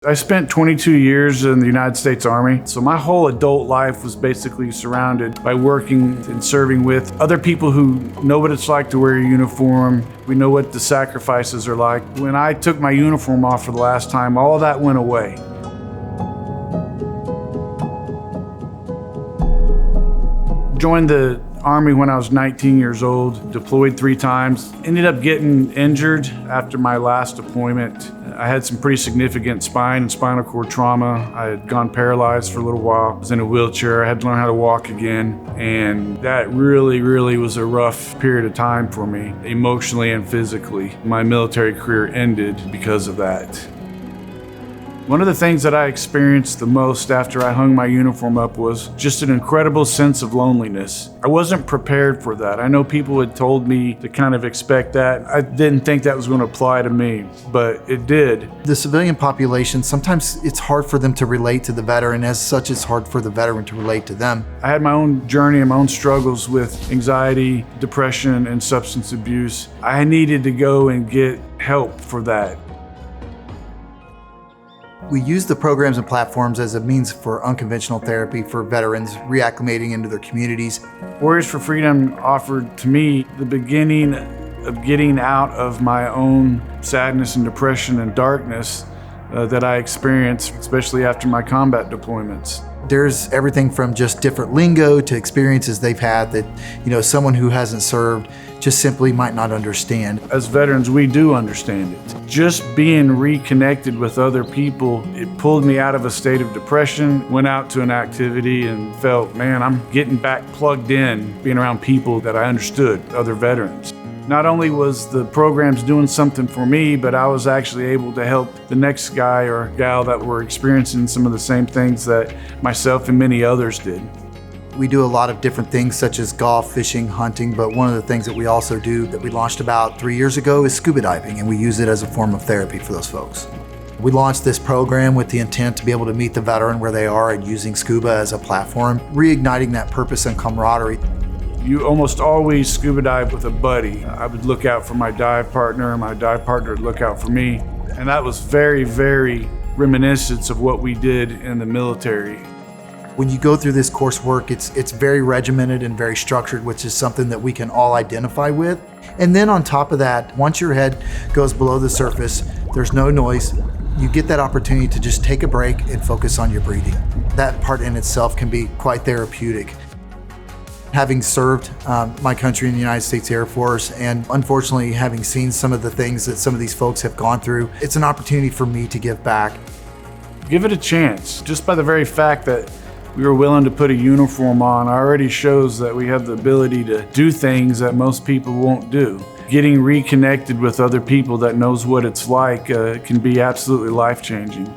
I spent 22 years in the United States Army, so my whole adult life was basically surrounded by working and serving with other people who know what it's like to wear a uniform. We know what the sacrifices are like. When I took my uniform off for the last time, all of that went away. Joined the Army when I was 19 years old, deployed 3 times, ended up getting injured after my last deployment. I had some pretty significant spine and spinal cord trauma. I had gone paralyzed for a little while. I was in a wheelchair. I had to learn how to walk again. And that really was a rough period of time for me, emotionally and physically. My military career ended because of that. One of the things that I experienced the most after I hung my uniform up was just an incredible sense of loneliness. I wasn't prepared for that. I know people had told me to kind of expect that. I didn't think that was going to apply to me, but it did. The civilian population, sometimes it's hard for them to relate to the veteran. As such, it's hard for the veteran to relate to them. I had my own journey and my own struggles with anxiety, depression, and substance abuse. I needed to go and get help for that. We use the programs and platforms as a means for unconventional therapy for veterans reacclimating into their communities. Warriors for Freedom offered to me the beginning of getting out of my own sadness and depression and darkness that I experienced, especially after my combat deployments. There's everything from just different lingo to experiences they've had that, someone who hasn't served just simply might not understand. As veterans, we do understand it. Just being reconnected with other people, it pulled me out of a state of depression, went out to an activity and felt, man, I'm getting back plugged in, being around people that I understood, other veterans. Not only was the programs doing something for me, but I was actually able to help the next guy or gal that were experiencing some of the same things that myself and many others did. We do a lot of different things such as golf, fishing, hunting, but one of the things that we also do that we launched about 3 years ago is scuba diving, and we use it as a form of therapy for those folks. We launched this program with the intent to be able to meet the veteran where they are and using scuba as a platform, reigniting that purpose and camaraderie. You almost always scuba dive with a buddy. I would look out for my dive partner, and my dive partner would look out for me. And that was very reminiscent of what we did in the military. When you go through this coursework, it's very regimented and very structured, which is something that we can all identify with. And then on top of that, once your head goes below the surface, there's no noise. You get that opportunity to just take a break and focus on your breathing. That part in itself can be quite therapeutic. Having served my country in the United States Air Force, and unfortunately having seen some of the things that some of these folks have gone through, it's an opportunity for me to give back. Give it a chance. Just by the very fact that we were willing to put a uniform on already shows that we have the ability to do things that most people won't do. Getting reconnected with other people that knows what it's like can be absolutely life-changing.